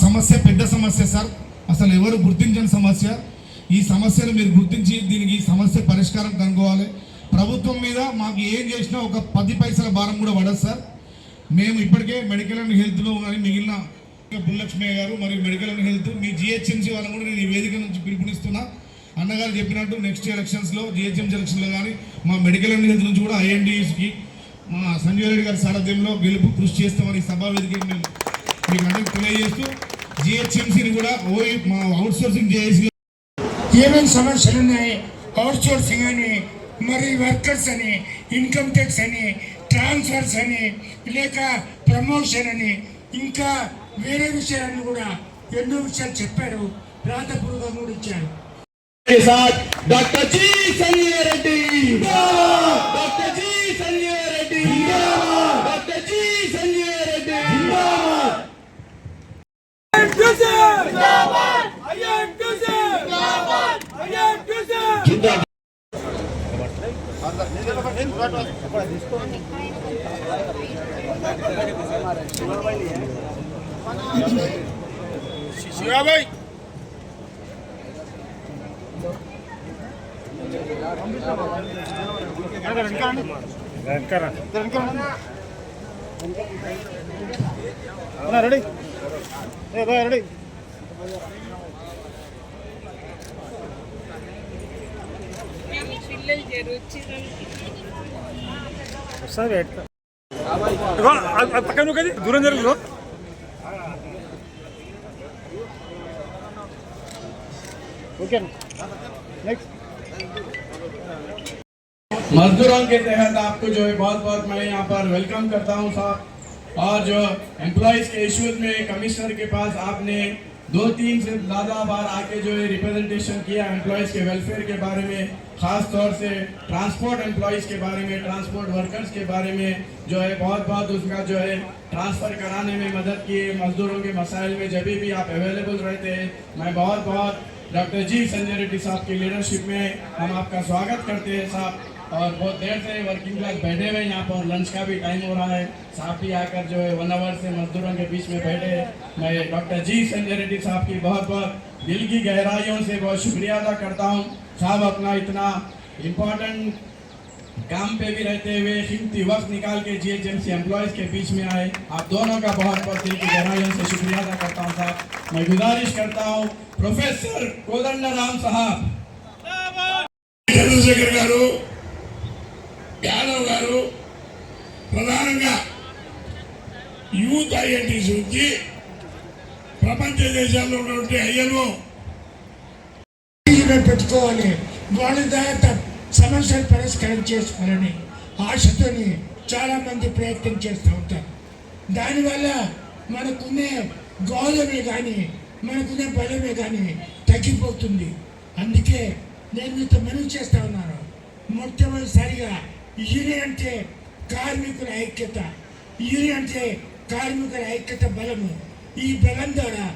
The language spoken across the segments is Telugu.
సమస్య పెద్ద సమస్య సార్, అసలు ఎవరు గుర్తించని సమస్య. ఈ సమస్యను మీరు గుర్తించి దీనికి సమస్య పరిష్కారం కనుక్కోవాలి. ప్రభుత్వం మీద మాకు ఏం చేసినా ఒక 10 పైసల భారం కూడా పడదు సార్. మేము ఇప్పటికే మెడికల్ అండ్ హెల్త్లో కానీ మిగిలిన బుల్లక్ష్మయ్య గారు మరియు medical and health me GHMC వాళ్ళని కూడా నేను ఈ వేదిక నుంచి పిలుపునిస్తున్నా. అన్నగారు చెప్పినట్టు నెక్స్ట్ ఎలక్షన్స్లో జిహెచ్ఎంసీ ఎలక్షన్లో కానీ మా మెడికల్ అండ్ హెల్త్ నుంచి కూడా ఐఎన్డిఎస్కి మా సంజయ్ రెడ్డి గారి సారథ్యంలో గెలుపు కృషి చేస్తామని సభా వేదిక మేము మీకు అందరికీ తెలియజేస్తూ జిహెచ్ఎంసీని కూడా మా అవుట్ సోర్సింగ్ చేసి ఏమేమి సమస్యలు ఉన్నాయి, అవుట్ సోర్సింగ్ అని, మరి వర్కర్స్ అని, ఇన్కమ్ ట్యాక్స్ అని, ట్రాన్స్ఫర్స్ అని, లేక ప్రమోషన్ అని, ఇంకా వేరే విషయాలను కూడా ఎన్నో విషయాలు చెప్పారు, రాతపూర్వకంగా కూడా ఇచ్చారు. Doctor G Sanjay Reddy, doctor G Sanjay Reddy, doctor G Sanjay Reddy भाई రెడీ రెడీ పక్కన కది దూరం జరుగుతుంది. ओके नेक्स्ट मजदूरों के तहत आपको जो है बहुत बहुत मैं यहाँ पर वेलकम करता हूँ साहब. और जो एम्प्लॉयज़ के इश्यूज में कमिश्नर के पास आपने 2-3 से ज़्यादा बार आके जो है रिप्रेजेंटेशन किया एम्प्लॉयज़ के वेलफेयर के बारे में, ख़ास तौर से ट्रांसपोर्ट एम्प्लॉयज़ के बारे में, ट्रांसपोर्ट वर्कर्स के बारे में जो है बहुत बहुत उसका जो है ट्रांसफ़र कराने में मदद की. मजदूरों के मसाइल में जब भी आप अवेलेबल रहते हैं, मैं बहुत बहुत डॉक्टर जी संजय रेड्डी साहब की लीडरशिप में हम आपका स्वागत करते हैं साहब. और बहुत देर से वर्किंग क्लास बैठे हुए यहाँ पर, लंच का भी टाइम हो रहा है, साहब भी आकर जो है 1 आवर से मजदूरों के बीच में बैठे. मैं डॉक्टर जी संजय रेड्डी साहब की बहुत बहुत दिल की गहराइयों से बहुत शुक्रिया अदा करता हूँ. साहब अपना इतना इम्पोर्टेंट काम पे भी रहते हुए कीमती वक्त निकाल के जीएचएमसी एम्प्लॉयज़ के बीच में आए. आप दोनों का बहुत बहुत दिल की गहराइयों से शुक्रिया अदा करता हूँ साहब. मैं गुजारिश करता हूँ प्रोफेसर कोदंडराम साहब, చంద్రశేఖర్ గారు, యాదవ్ గారు ప్రధానంగా యూత్ ఐఎన్టీసీ నుంచి ప్రపంచ దేశాల్లో ఉన్నటువంటి ఐఎల్ఓ పెట్టుకోవాలి, వాళ్ళ ద్వారా సమస్యలు పరిష్కారం చేసుకోవాలని ఆశతోని చాలామంది ప్రయత్నం చేస్తూ ఉంటారు. దానివల్ల మనకునే గౌరవమే కానీ మనకునే బలమే కానీ తగ్గిపోతుంది. అందుకే నేను మీతో మనవి చేస్తా ఉన్నాను, మొట్టమొదటిసారిగా యూనియన్ అంటే కార్మికుల ఐక్యత, యూనియన్ అంటే కార్మికుల ఐక్యత బలము. ఈ బలం ద్వారా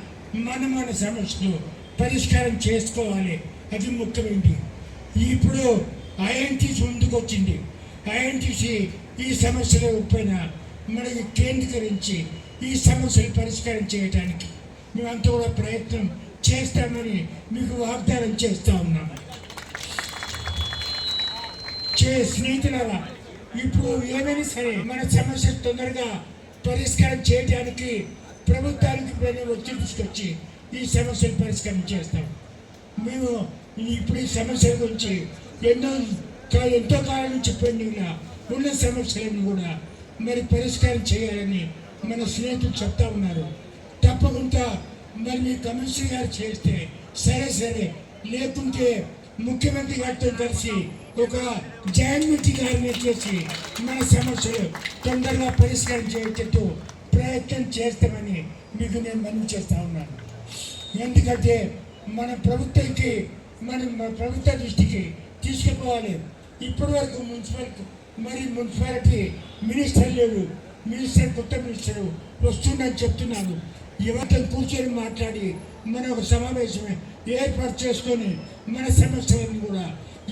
మన సమస్యలు పరిష్కారం చేసుకోవాలి, అది ముఖ్యమైనది. ఇప్పుడు ఐఎన్టీసీ ముందుకు వచ్చింది. ఐఎన్టీసీ ఈ సమస్యల పైన మనకి కేంద్రీకరించి ఈ సమస్యలు పరిష్కారం చేయడానికి మేమంతా కూడా ప్రయత్నం చేస్తామని మీకు వాగ్దానం చేస్తూ ఉన్నాము. స్నేహితులారా, ఇప్పుడు ఏమైనా సరే మన సమస్య తొందరగా పరిష్కారం చేయడానికి ప్రభుత్వానికి పైన ఒత్తిడి తీసుకొచ్చి ఈ సమస్యలు పరిష్కారం చేస్తాం. మేము ఇప్పుడు ఈ సమస్యల గురించి ఎంతో కాలం నుంచి పెండింగ్గా ఉన్న సమస్యలను కూడా మరి పరిష్కారం చేయాలని మన స్నేహితులు చెప్తా ఉన్నారు. తప్పకుండా మరి మీ కమిషనర్ గారు చేస్తే సరే, లేకుంటే ముఖ్యమంత్రి గారితో కలిసి ఒక జాయింట్ మీటింగ్ ఆర్గనైజ్ చేసి మన సమస్యలు తొందరగా పరిష్కారం చేసేటట్టు ప్రయత్నం చేస్తామని మీకు నేను మనవి చేస్తూ ఉన్నాను. ఎందుకంటే మన ప్రభుత్వానికి మన ప్రభుత్వ దృష్టికి తీసుకుపోవాలి. ఇప్పటి వరకు మున్సిపాలిటీ మినిస్టర్ లేడు, కొత్త మినిస్టర్ వస్తుందని చెప్తున్నాను. యువతను కూర్చొని మాట్లాడి మన ఒక సమావేశం ఏర్పాటు చేసుకొని మన సమస్యలను కూడా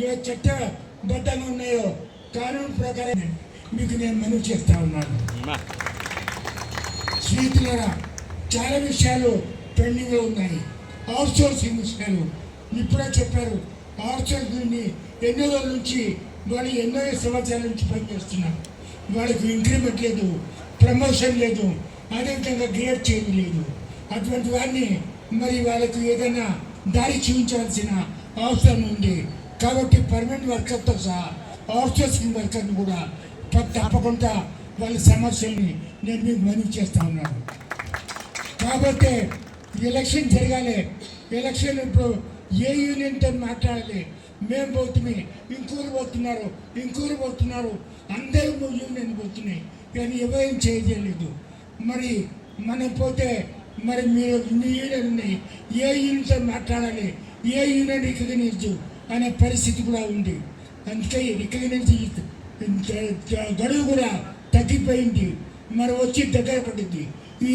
ఏ చట్టబద్ధంగా ఉన్నాయో కానూను ప్రకారం మీకు నేను మనవి చేస్తా ఉన్నాను. స్నేహితులారా, చాలా విషయాలు పెండింగ్లో ఉన్నాయి. అవుట్ సోర్సింగ్ విషయాలు ఇప్పుడే చెప్పారు. అవుట్ సోర్సింగ్ ఎన్నో రోజుల నుంచి వాళ్ళు ఎన్నో సంవత్సరాల నుంచి పనిచేస్తున్నారు. వాళ్ళకి ఇంక్రిమెంట్ లేదు, ప్రమోషన్ లేదు, అదేవిధంగా గ్రేడ్ చేంజ్ లేదు. అటువంటి వారిని మరి వాళ్ళకు ఏదైనా దారి చూపించవలసిన అవసరం ఉంది. కాబట్టి పర్మనెంట్ వర్కర్తో సహా అవుట్ సోర్సింగ్ వర్కర్ని కూడా తప్పకుండా వాళ్ళ సమస్యల్ని నేను మీకు మనవి చేస్తా ఉన్నాను. కాబట్టి ఎలక్షన్ జరగాలి. ఎలక్షన్ ఇప్పుడు ఏ యూనియన్తో మాట్లాడాలి. మేము పోతున్నాయి, ఇంకూరు పోతున్నారు, అందరూ యూనియన్ పోతున్నాయి, కానీ ఎవరేం చేయలేదు. మరి మనం పోతే మరి మీరు ఇన్ని యూనియన్ ఉన్నాయి, ఏ యూనియన్తో మాట్లాడాలి, ఏ యూనియన్ రికగ్నైజ్ అనే పరిస్థితి కూడా ఉంది. అందుకే రికగ్నైజ్ గడువు కూడా తగ్గిపోయింది. మరి వచ్చి దగ్గర పడింది. ఈ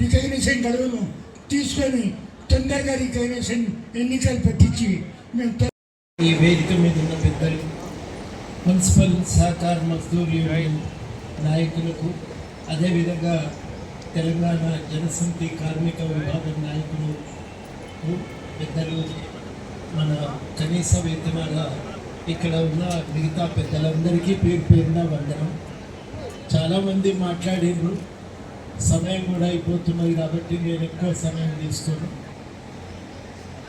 రికగ్నిషన్ గడువును తీసుకొని తొందరగా రికగ్నిషన్ ఎన్నికలు పెట్టించి మేము ఈ వేదిక మీద ఉన్న పెద్దలు, మున్సిపల్ సహకార మజ్దూర్ యూనియన్ నాయకులకు, అదేవిధంగా తెలంగాణ జనసమితి కార్మిక విభాగం నాయకులు, పెద్దలు, మన కనీస వేతనాల ఇక్కడ ఉన్న మిగతా పెద్దలందరికీ పేరు పేరున వందనం. చాలామంది మాట్లాడారు, సమయం కూడా అయిపోతున్నది కాబట్టి నేను ఎక్కువ సమయం తీసుకోను.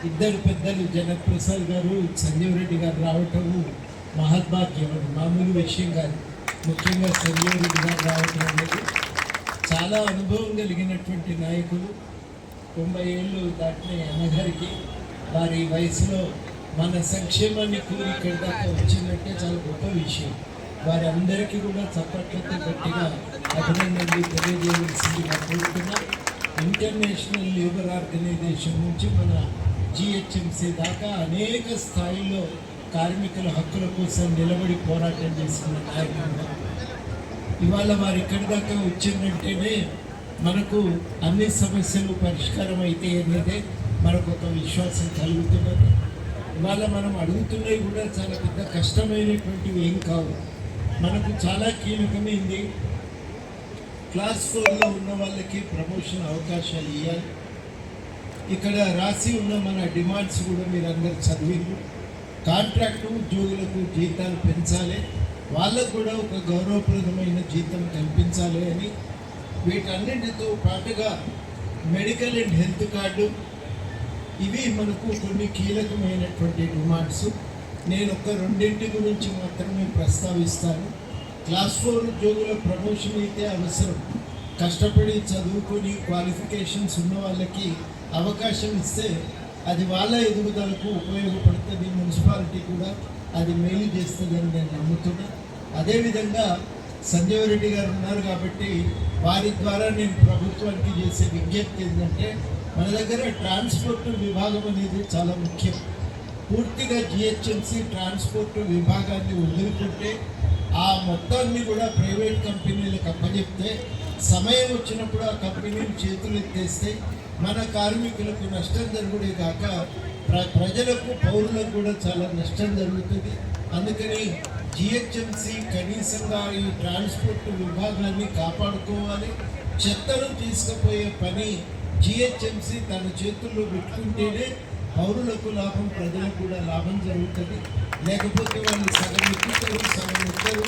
ఇద్దరు పెద్దలు జనక్ ప్రసాద్ గారు, సంజీవ్ రెడ్డి గారు రావటము మహద్భాగ్యం, మామూలు విషయం కాదు. ముఖ్యంగా సంజీవ్ రెడ్డి గారు రావటం అనేది చాలా అనుభవం కలిగినటువంటి నాయకులు. 90 ఏళ్ళు దాటిన అన్నగారికి వారి వయసులో మన సంక్షేమాన్ని కూడి ఇక్కడి దాకా వచ్చిందంటే చాలా గొప్ప విషయం. వారందరికీ కూడా చప్పట్లతో గట్టిగా అభినందనలు తెలియజేయవలసిందిగా కోరుతున్నా. ఇంటర్నేషనల్ లేబర్ ఆర్గనైజేషన్ నుంచి మన జిహెచ్ఎంసీ దాకా అనేక స్థాయిలో కార్మికుల హక్కుల కోసం నిలబడి పోరాటం చేస్తున్న నాయకులు. ఇవాళ వారు ఇక్కడి దాకా వచ్చిందంటేనే మనకు అన్ని సమస్యలు పరిష్కారం అయితే అనేదే మనకు ఒక విశ్వాసం కలుగుతున్నది. ఇవాళ మనం అడుగుతున్నవి కూడా చాలా పెద్ద కష్టమైనటువంటివి ఏం కావు. మనకు చాలా కీలకమైంది. క్లాస్ 4లో ఉన్న వాళ్ళకి ప్రమోషన్ అవకాశాలు ఇవ్వాలి. ఇక్కడ రాసి ఉన్న మన డిమాండ్స్ కూడా మీరు అందరు చదివిండ్రు. కాంట్రాక్టు ఉద్యోగులకు జీతాలు పెంచాలి, వాళ్ళకు కూడా ఒక గౌరవప్రదమైన జీతం కల్పించాలి అని. వీటన్నిటితో పాటుగా మెడికల్ అండ్ హెల్త్ కార్డు, ఇవి మనకు కొన్ని కీలకమైనటువంటి డిమాండ్స్. నేను ఒక రెండింటి గురించి మాత్రమే ప్రస్తావిస్తాను. క్లాస్ 4 ఉద్యోగుల ప్రమోషన్ అయితే అవసరం. కష్టపడి చదువుకొని క్వాలిఫికేషన్స్ ఉన్న వాళ్ళకి అవకాశం ఇస్తే అది వాళ్ళ ఎదుగుదలకు ఉపయోగపడుతుంది. మున్సిపాలిటీ కూడా అది మేలు చేస్తుందని నేను నమ్ముతున్నా. అదేవిధంగా సంజీవ్ రెడ్డి గారు ఉన్నారు కాబట్టి వారి ద్వారా నేను ప్రభుత్వానికి చేసే విజ్ఞప్తి ఏంటంటే, మన దగ్గర ట్రాన్స్పోర్ట్ విభాగం అనేది చాలా ముఖ్యం. పూర్తిగా జిహెచ్ఎంసీ ట్రాన్స్పోర్ట్ విభాగాన్ని వదులుకుంటే ఆ మొత్తాన్ని కూడా ప్రైవేట్ కంపెనీలకు అప్పచెప్తే సమయం వచ్చినప్పుడు ఆ కంపెనీలు చేతులు ఎత్తేస్తే మన కార్మికులకు నష్టం జరుగుడే కాక ప్రజలకు, పౌరులకు కూడా చాలా నష్టం జరుగుతుంది. అందుకని జిహెచ్ఎంసీ కనీసంగా ఈ ట్రాన్స్పోర్ట్ విభాగాన్ని కాపాడుకోవాలి. చెత్తను తీసుకుపోయే పని జిహెచ్ఎంసీ తన చేతుల్లో పెట్టుకుంటేనే పౌరులకు లాభం, ప్రజలకు కూడా లాభం జరుగుతుంది. లేకపోతే వాళ్ళు సగం ఎక్కుతారు, సగం ఎక్కుతారు.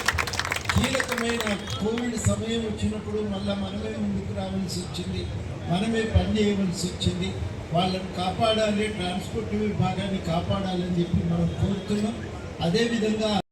కీలకమైన కోవిడ్ సమయం వచ్చినప్పుడు మళ్ళీ మనమే ముందుకు రావాల్సి వచ్చింది, మనమే పని చేయవలసి వచ్చింది. వాళ్ళని కాపాడాలి, ట్రాన్స్పోర్ట్ విభాగాన్ని కాపాడాలని చెప్పి మనం కోరుతున్నాం. అదేవిధంగా